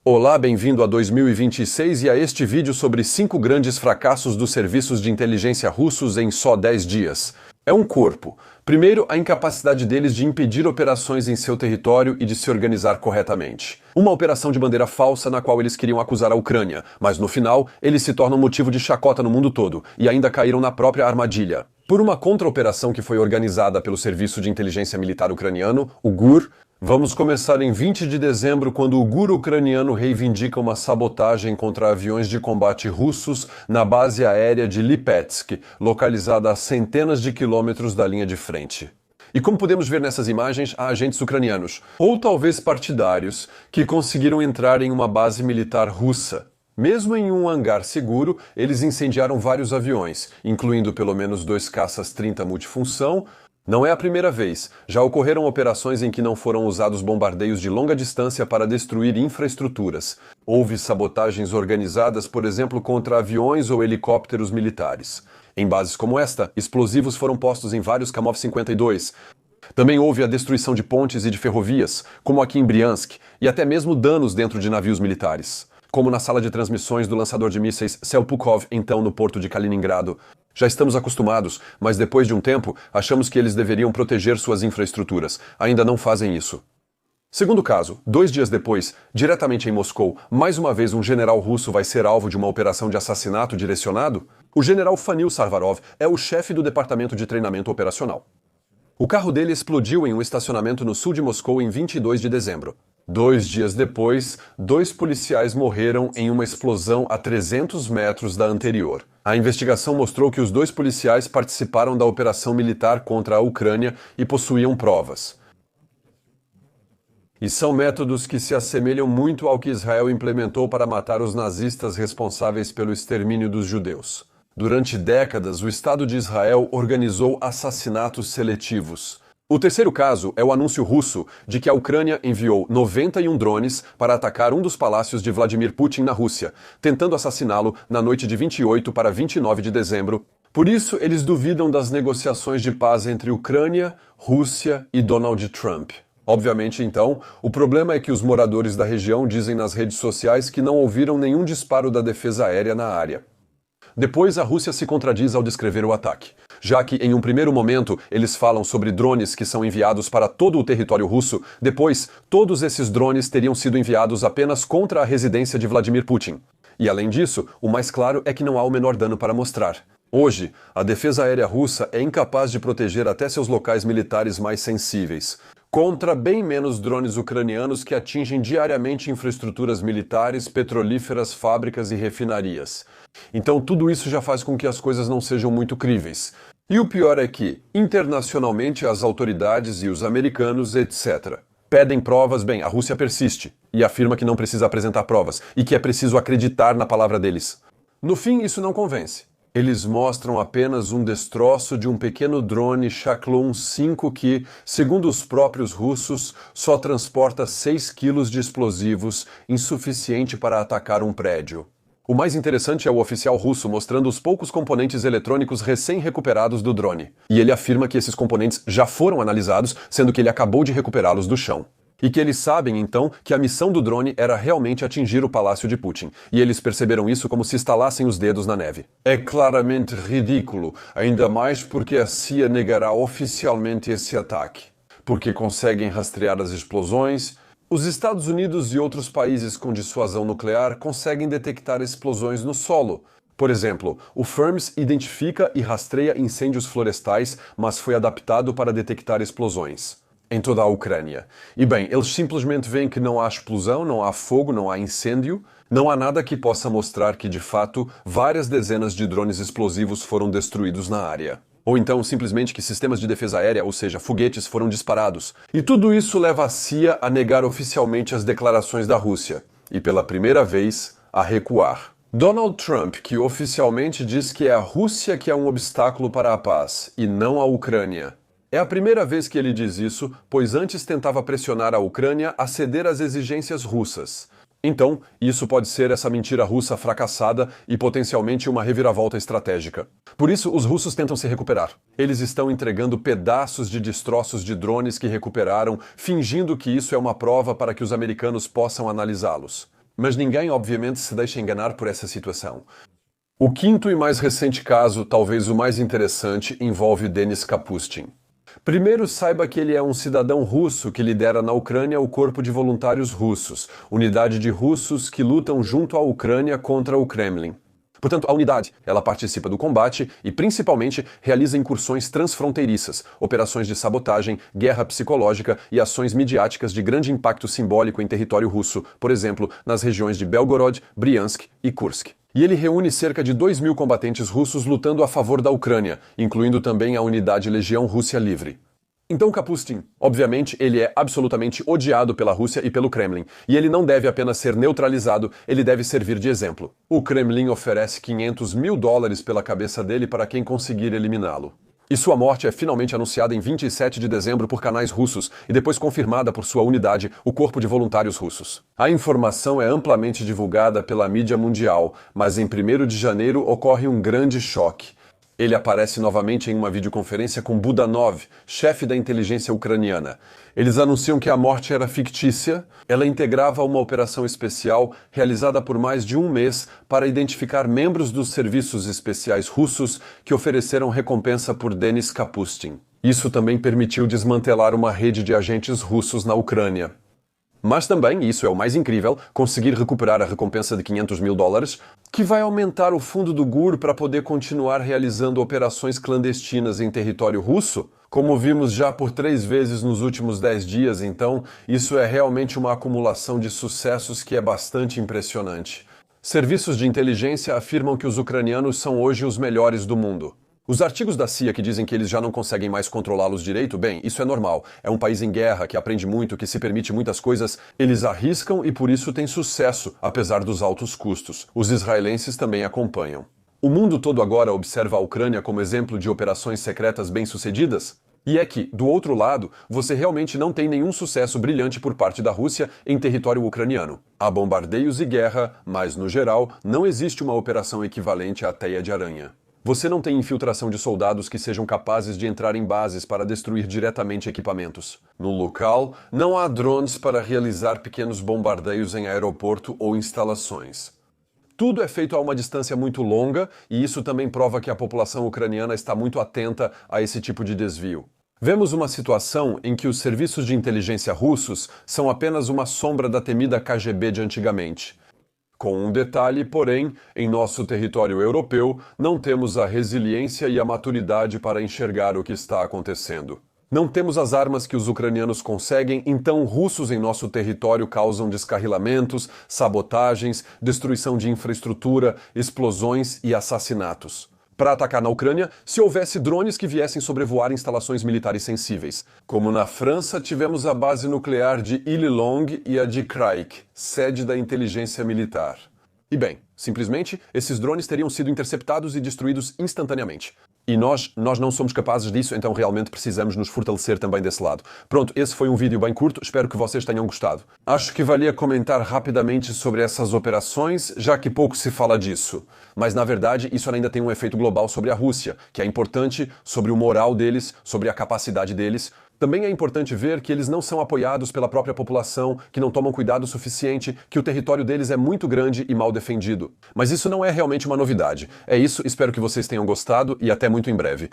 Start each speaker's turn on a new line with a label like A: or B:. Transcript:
A: Olá, bem-vindo a 2026 e a este vídeo sobre 5 grandes fracassos dos serviços de inteligência russos em só 10 dias. É um corpo. Primeiro, a incapacidade deles de impedir operações em seu território e de se organizar corretamente. Uma operação de bandeira falsa na qual eles queriam acusar a Ucrânia, mas no final, eles se tornam motivo de chacota no mundo todo e ainda caíram na própria armadilha. Por uma contra-operação que foi organizada pelo Serviço de Inteligência Militar Ucraniano, o GUR. Vamos começar em 20 de dezembro, quando o GUR ucraniano reivindica uma sabotagem contra aviões de combate russos na base aérea de Lipetsk, localizada a centenas de quilômetros da linha de frente. E como podemos ver nessas imagens, há agentes ucranianos, ou talvez partidários, que conseguiram entrar em uma base militar russa. Mesmo em um hangar seguro, eles incendiaram vários aviões, incluindo pelo menos 2 caças 30 multifunção. Não é a primeira vez. Já ocorreram operações em que não foram usados bombardeios de longa distância para destruir infraestruturas. Houve sabotagens organizadas, por exemplo, contra aviões ou helicópteros militares. Em bases como esta, explosivos foram postos em vários Kamov-52. Também houve a destruição de pontes e de ferrovias, como aqui em Briansk, e até mesmo danos dentro de navios militares, como na sala de transmissões do lançador de mísseis Selpukov, então no porto de Kaliningrado. Já estamos acostumados, mas depois de um tempo, achamos que eles deveriam proteger suas infraestruturas. Ainda não fazem isso. Segundo caso, 2 dias depois, diretamente em Moscou, mais uma vez um general russo vai ser alvo de uma operação de assassinato direcionado? O general Fanil Sarvarov é o chefe do Departamento de Treinamento Operacional. O carro dele explodiu em um estacionamento no sul de Moscou em 22 de dezembro. 2 dias depois, 2 policiais morreram em uma explosão a 300 metros da anterior. A investigação mostrou que os 2 policiais participaram da operação militar contra a Ucrânia e possuíam provas. E são métodos que se assemelham muito ao que Israel implementou para matar os nazistas responsáveis pelo extermínio dos judeus. Durante décadas, o Estado de Israel organizou assassinatos seletivos. O terceiro caso é o anúncio russo de que a Ucrânia enviou 91 drones para atacar um dos palácios de Vladimir Putin na Rússia, tentando assassiná-lo na noite de 28 para 29 de dezembro. Por isso, eles duvidam das negociações de paz entre Ucrânia, Rússia e Donald Trump. Obviamente, então, o problema é que os moradores da região dizem nas redes sociais que não ouviram nenhum disparo da defesa aérea na área. Depois, a Rússia se contradiz ao descrever o ataque, já que, em um primeiro momento, eles falam sobre drones que são enviados para todo o território russo. Depois, todos esses drones teriam sido enviados apenas contra a residência de Vladimir Putin. E, além disso, o mais claro é que não há o menor dano para mostrar. Hoje, a defesa aérea russa é incapaz de proteger até seus locais militares mais sensíveis, contra bem menos drones ucranianos que atingem diariamente infraestruturas militares, petrolíferas, fábricas e refinarias. Então tudo isso já faz com que as coisas não sejam muito críveis. E o pior é que, internacionalmente, as autoridades e os americanos, etc., pedem provas. A Rússia persiste e afirma que não precisa apresentar provas e que é preciso acreditar na palavra deles. No fim, isso não convence. Eles mostram apenas um destroço de um pequeno drone Shaklun 5 que, segundo os próprios russos, só transporta 6 quilos de explosivos, insuficiente para atacar um prédio. O mais interessante é o oficial russo mostrando os poucos componentes eletrônicos recém-recuperados do drone. E ele afirma que esses componentes já foram analisados, sendo que ele acabou de recuperá-los do chão. E que eles sabem, então, que a missão do drone era realmente atingir o palácio de Putin. E eles perceberam isso como se estalassem os dedos na neve. É claramente ridículo, ainda mais porque a CIA negará oficialmente esse ataque. Porque conseguem rastrear as explosões. Os Estados Unidos e outros países com dissuasão nuclear conseguem detectar explosões no solo. Por exemplo, o FIRMS identifica e rastreia incêndios florestais, mas foi adaptado para detectar explosões em toda a Ucrânia. E bem, eles simplesmente veem que não há explosão, não há fogo, não há incêndio, não há nada que possa mostrar que, de fato, várias dezenas de drones explosivos foram destruídos na área. Ou então, simplesmente que sistemas de defesa aérea, ou seja, foguetes, foram disparados. E tudo isso leva a CIA a negar oficialmente as declarações da Rússia. E, pela primeira vez, a recuar. Donald Trump, que oficialmente diz que é a Rússia que é um obstáculo para a paz, e não a Ucrânia. É a primeira vez que ele diz isso, pois antes tentava pressionar a Ucrânia a ceder às exigências russas. Então, isso pode ser essa mentira russa fracassada e potencialmente uma reviravolta estratégica. Por isso, os russos tentam se recuperar. Eles estão entregando pedaços de destroços de drones que recuperaram, fingindo que isso é uma prova para que os americanos possam analisá-los. Mas ninguém, obviamente, se deixa enganar por essa situação. O quinto e mais recente caso, talvez o mais interessante, envolve Denis Kapustin. Primeiro, saiba que ele é um cidadão russo que lidera na Ucrânia o Corpo de Voluntários Russos, unidade de russos que lutam junto à Ucrânia contra o Kremlin. Portanto, a unidade, ela participa do combate e, principalmente, realiza incursões transfronteiriças, operações de sabotagem, guerra psicológica e ações midiáticas de grande impacto simbólico em território russo, por exemplo, nas regiões de Belgorod, Briansk e Kursk. E ele reúne cerca de 2.000 combatentes russos lutando a favor da Ucrânia, incluindo também a unidade Legião Rússia Livre. Então Kapustin, obviamente, ele é absolutamente odiado pela Rússia e pelo Kremlin, e ele não deve apenas ser neutralizado, ele deve servir de exemplo. O Kremlin oferece $500 mil pela cabeça dele para quem conseguir eliminá-lo. E sua morte é finalmente anunciada em 27 de dezembro por canais russos e depois confirmada por sua unidade, o Corpo de Voluntários Russos. A informação é amplamente divulgada pela mídia mundial, mas em 1º de janeiro ocorre um grande choque. Ele aparece novamente em uma videoconferência com Budanov, chefe da inteligência ucraniana. Eles anunciam que a morte era fictícia. Ela integrava uma operação especial realizada por mais de um mês para identificar membros dos serviços especiais russos que ofereceram recompensa por Denis Kapustin. Isso também permitiu desmantelar uma rede de agentes russos na Ucrânia. Mas também, e isso é o mais incrível, conseguir recuperar a recompensa de $500 mil, que vai aumentar o fundo do GUR para poder continuar realizando operações clandestinas em território russo, como vimos já por 3 vezes nos últimos 10 dias, então, isso é realmente uma acumulação de sucessos que é bastante impressionante. Serviços de inteligência afirmam que os ucranianos são hoje os melhores do mundo. Os artigos da CIA que dizem que eles já não conseguem mais controlá-los direito, bem, isso é normal. É um país em guerra, que aprende muito, que se permite muitas coisas. Eles arriscam e por isso têm sucesso, apesar dos altos custos. Os israelenses também acompanham. O mundo todo agora observa a Ucrânia como exemplo de operações secretas bem-sucedidas? E é que, do outro lado, você realmente não tem nenhum sucesso brilhante por parte da Rússia em território ucraniano. Há bombardeios e guerra, mas, no geral, não existe uma operação equivalente à teia de aranha. Você não tem infiltração de soldados que sejam capazes de entrar em bases para destruir diretamente equipamentos. No local, não há drones para realizar pequenos bombardeios em aeroporto ou instalações. Tudo é feito a uma distância muito longa e isso também prova que a população ucraniana está muito atenta a esse tipo de desvio. Vemos uma situação em que os serviços de inteligência russos são apenas uma sombra da temida KGB de antigamente. Com um detalhe, porém, em nosso território europeu, não temos a resiliência e a maturidade para enxergar o que está acontecendo. Não temos as armas que os ucranianos conseguem, então russos em nosso território causam descarrilamentos, sabotagens, destruição de infraestrutura, explosões e assassinatos. Para atacar na Ucrânia, se houvesse drones que viessem sobrevoar instalações militares sensíveis. Como na França, tivemos a base nuclear de Illilong e a de Craik, sede da inteligência militar. E bem, simplesmente, esses drones teriam sido interceptados e destruídos instantaneamente. E nós não somos capazes disso, então realmente precisamos nos fortalecer também desse lado. Pronto, esse foi um vídeo bem curto, espero que vocês tenham gostado. Acho que valia comentar rapidamente sobre essas operações, já que pouco se fala disso. Mas na verdade, isso ainda tem um efeito global sobre a Rússia, que é importante, sobre o moral deles, sobre a capacidade deles. Também é importante ver que eles não são apoiados pela própria população, que não tomam cuidado suficiente, que o território deles é muito grande e mal defendido. Mas isso não é realmente uma novidade. É isso, espero que vocês tenham gostado e até muito em breve.